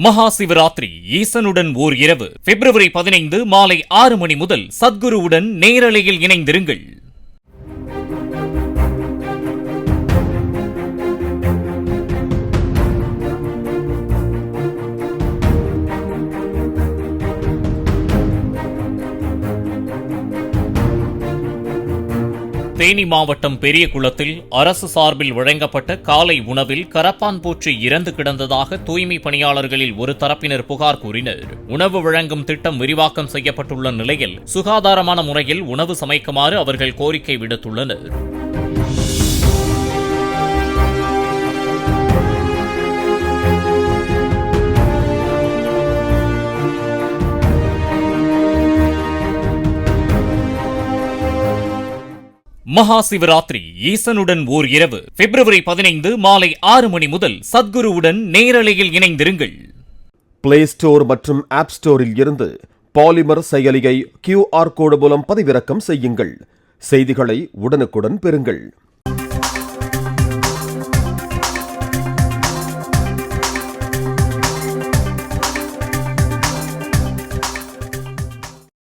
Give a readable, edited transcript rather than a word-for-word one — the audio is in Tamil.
மகா சிவராத்திரி ஈசனுடன் ஓர் இரவு பிப்ரவரி 15 மாலை 6 மணி முதல் சத்குருவுடன் நேரலையில் இணைந்திருங்கள். தேனி மாவட்டம் பெரியகுளத்தில் அரசு சார்பில் வழங்கப்பட்ட காலை உணவில் கரப்பான் பூச்சி இறந்து கிடந்ததாக தூய்மை பணியாளர்களில் ஒரு தரப்பினர் புகார் கூறினர். உணவு வழங்கும் திட்டம் விரிவாக்கம் செய்யப்பட்டுள்ள நிலையில் சுகாதாரமான முறையில் உணவு சமைக்குமாறு அவர்கள் கோரிக்கை விடுத்துள்ளனர். மகா சிவராத்திரி ஈசனுடன் ஓர் இரவு பிப்ரவரி 15 மாலை 6 மணி முதல் சத்குருவுடன் நேரலையில் இணைந்திருங்கள். பிளே ஸ்டோர் மற்றும் ஆப் ஸ்டோரில் இருந்து பாலிமர் செயலியை QR கோடு மூலம் பதிவிறக்கம் செய்யுங்கள். செய்திகளை உடனுக்குடன் பெறுங்கள்.